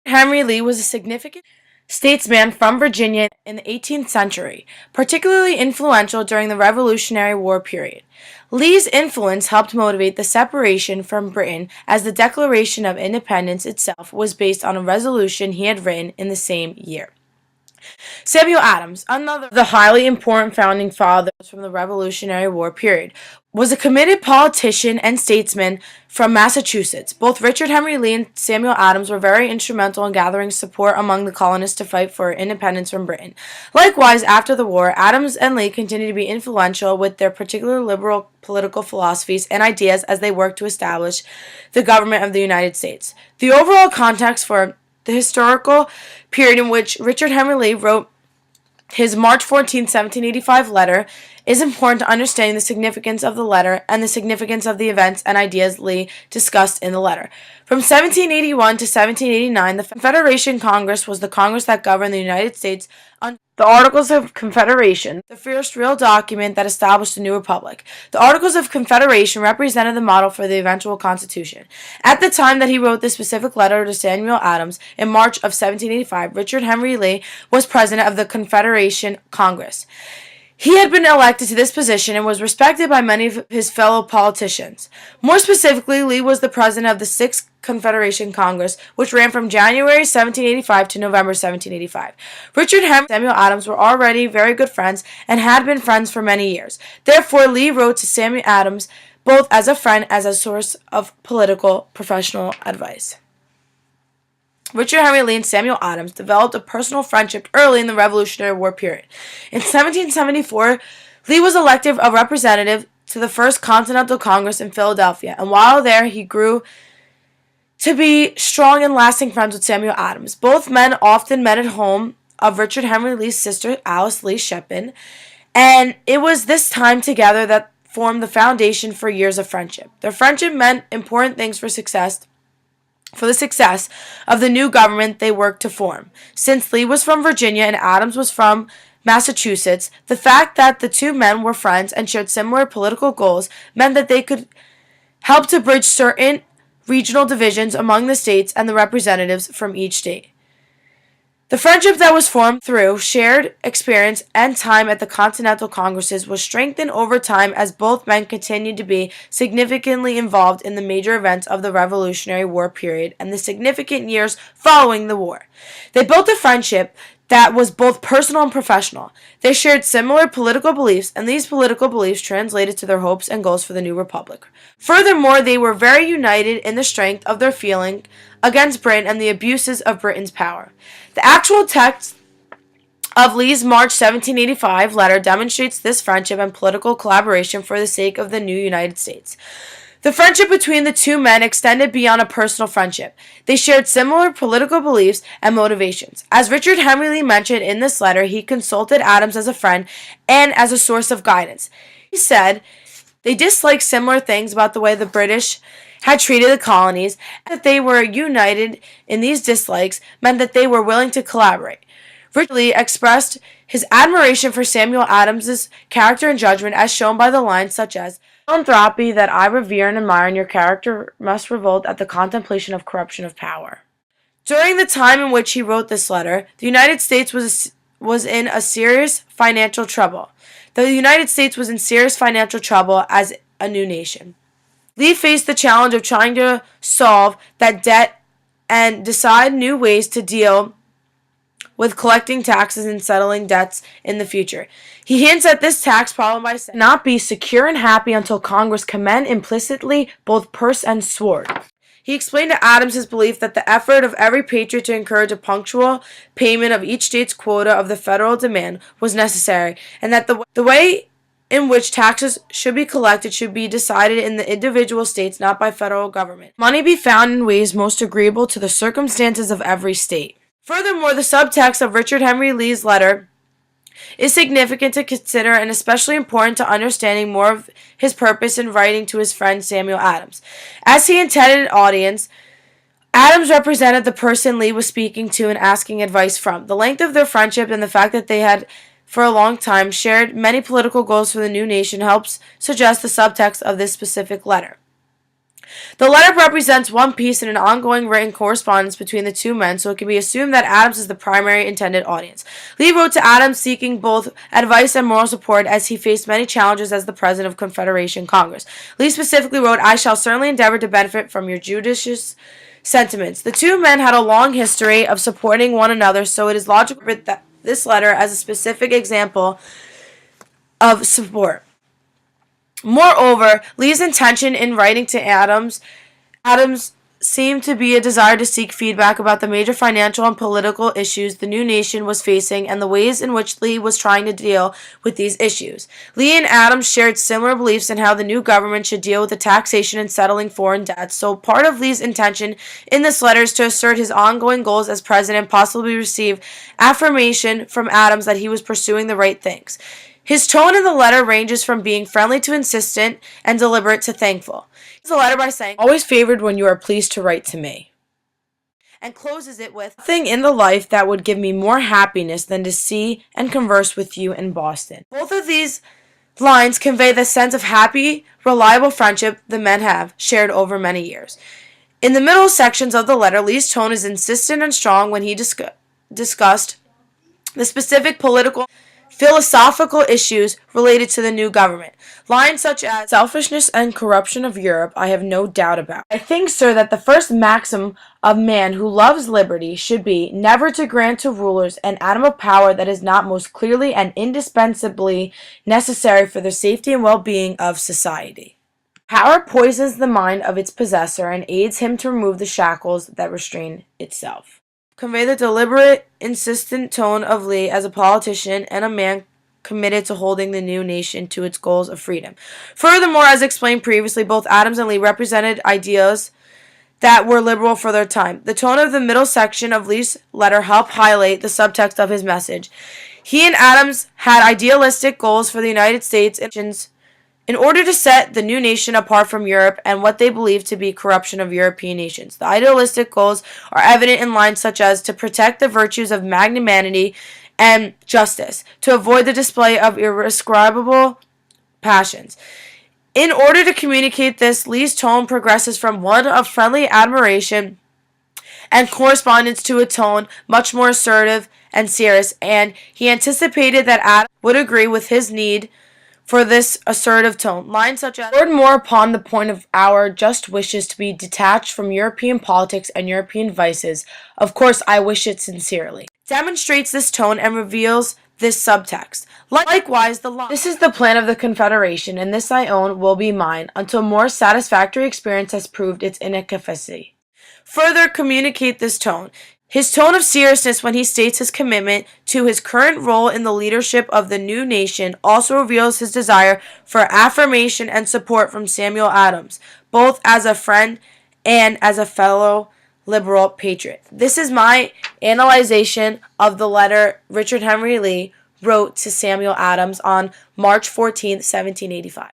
Henry Lee was a significant statesman from Virginia in the 18th century, particularly influential during the Revolutionary War period. Lee's influence helped motivate the separation from Britain, as the Declaration of Independence itself was based on a resolution he had written in the same year. Samuel Adams, another of the highly important founding fathers from the Revolutionary War period, was a committed politician and statesman from Massachusetts. Both Richard Henry Lee and Samuel Adams were very instrumental in gathering support among the colonists to fight for independence from Britain. Likewise, after the war, Adams and Lee continued to be influential with their particular liberal political philosophies and ideas as they worked to establish the government of the United States. The overall context for the historical period in which Richard Henry Lee wrote his March 14, 1785 letter is important to understanding the significance of the letter and the significance of the events and ideas Lee discussed in the letter. From 1781 to 1789, the Confederation Congress was the Congress that governed the United States under the Articles of Confederation, the first real document that established the new republic. The Articles of Confederation represented the model for the eventual Constitution. At the time that he wrote this specific letter to Samuel Adams in March of 1785, Richard Henry Lee was president of the Confederation Congress. He had been elected to this position and was respected by many of his fellow politicians. More specifically, Lee was the president of the Sixth Confederation Congress, which ran from January 1785 to November 1785. Richard Henry and Samuel Adams were already very good friends and had been friends for many years. Therefore, Lee wrote to Samuel Adams both as a friend and as a source of political professional advice. Richard Henry Lee and Samuel Adams developed a personal friendship early in the Revolutionary War period. In 1774, Lee was elected a representative to the First Continental Congress in Philadelphia, and while there he grew to be strong and lasting friends with Samuel Adams. Both men often met at home of Richard Henry Lee's sister, Alice Lee Shepard, and it was this time together that formed the foundation for years of friendship. Their friendship meant important things for the success of the new government they worked to form. Since Lee was from Virginia and Adams was from Massachusetts, the fact that the two men were friends and shared similar political goals meant that they could help to bridge certain regional divisions among the states and the representatives from each state. The friendship that was formed through shared experience and time at the Continental Congresses was strengthened over time as both men continued to be significantly involved in the major events of the Revolutionary War period and the significant years following the war. They built a friendship that was both personal and professional. They shared similar political beliefs, and these political beliefs translated to their hopes and goals for the new republic. Furthermore, they were very united in the strength of their feeling against Britain and the abuses of Britain's power. The actual text of Lee's March 1785 letter demonstrates this friendship and political collaboration for the sake of the new United States. The friendship between the two men extended beyond a personal friendship. They shared similar political beliefs and motivations. As Richard Henry Lee mentioned in this letter, he consulted Adams as a friend and as a source of guidance. He said they disliked similar things about the way the British had treated the colonies, and that they were united in these dislikes meant that they were willing to collaborate. Richard Lee expressed his admiration for Samuel Adams's character and judgment as shown by the lines such as, "Philanthropy that I revere and admire in your character must revolt at the contemplation of corruption of power." During the time in which he wrote this letter, the United States was in serious financial trouble. The United States was in serious financial trouble as a new nation. Lee faced the challenge of trying to solve that debt and decide new ways to deal with collecting taxes and settling debts in the future. He hints at this tax problem by saying, "Not be secure and happy until Congress commend implicitly both purse and sword." He explained to Adams his belief that the effort of every patriot to encourage a punctual payment of each state's quota of the federal demand was necessary, and that the way in which taxes should be collected should be decided in the individual states, not by federal government. Money be found in ways most agreeable to the circumstances of every state. Furthermore, the subtext of Richard Henry Lee's letter is significant to consider and especially important to understanding more of his purpose in writing to his friend Samuel Adams. As he intended an audience, Adams represented the person Lee was speaking to and asking advice from. The length of their friendship and the fact that they had for a long time shared many political goals for the new nation helps suggest the subtext of this specific letter. The letter represents one piece in an ongoing written correspondence between the two men, so it can be assumed that Adams is the primary intended audience. Lee wrote to Adams seeking both advice and moral support as he faced many challenges as the President of Confederation Congress. Lee specifically wrote, "I shall certainly endeavor to benefit from your judicious sentiments." The two men had a long history of supporting one another, so it is logical that this letter as a specific example of support. Moreover, Lee's intention in writing to Adams seemed to be a desire to seek feedback about the major financial and political issues the new nation was facing and the ways in which Lee was trying to deal with these issues. Lee and Adams shared similar beliefs in how the new government should deal with the taxation and settling foreign debts, so part of Lee's intention in this letter is to assert his ongoing goals as president, possibly receive affirmation from Adams that he was pursuing the right things. His tone in the letter ranges from being friendly to insistent and deliberate to thankful. He begins the letter by saying, "Always favored when you are pleased to write to me," and closes it with, "Nothing in the life that would give me more happiness than to see and converse with you in Boston." Both of these lines convey the sense of happy, reliable friendship the men have shared over many years. In the middle sections of the letter, Lee's tone is insistent and strong when he discussed the specific political philosophical issues related to the new government. Lines such as, "Selfishness and corruption of Europe I have no doubt about. I think, sir, that the first maxim of man who loves liberty should be never to grant to rulers an atom of power that is not most clearly and indispensably necessary for the safety and well-being of society. Power poisons the mind of its possessor and aids him to remove the shackles that restrain itself." Convey the deliberate, insistent tone of Lee as a politician and a man committed to holding the new nation to its goals of freedom. Furthermore, as explained previously, both Adams and Lee represented ideas that were liberal for their time. The tone of the middle section of Lee's letter helped highlight the subtext of his message. He and Adams had idealistic goals for the United States in order to set the new nation apart from Europe and what they believed to be corruption of European nations. The idealistic goals are evident in lines such as to protect the virtues of magnanimity and justice, to avoid the display of irascible passions. In order to communicate this, Lee's tone progresses from one of friendly admiration and correspondence to a tone much more assertive and serious, and he anticipated that Adams would agree with his need for this assertive tone. Lines such as, "Lord more upon the point of our just wishes to be detached from European politics and European vices. Of course, I wish it sincerely," demonstrates this tone and reveals this subtext. Likewise, the line, "This is the plan of the Confederation, and this I own will be mine, until more satisfactory experience has proved its inefficacy," further communicate this tone. His tone of seriousness when he states his commitment to his current role in the leadership of the new nation also reveals his desire for affirmation and support from Samuel Adams, both as a friend and as a fellow liberal patriot. This is my analyzation of the letter Richard Henry Lee wrote to Samuel Adams on March 14, 1785.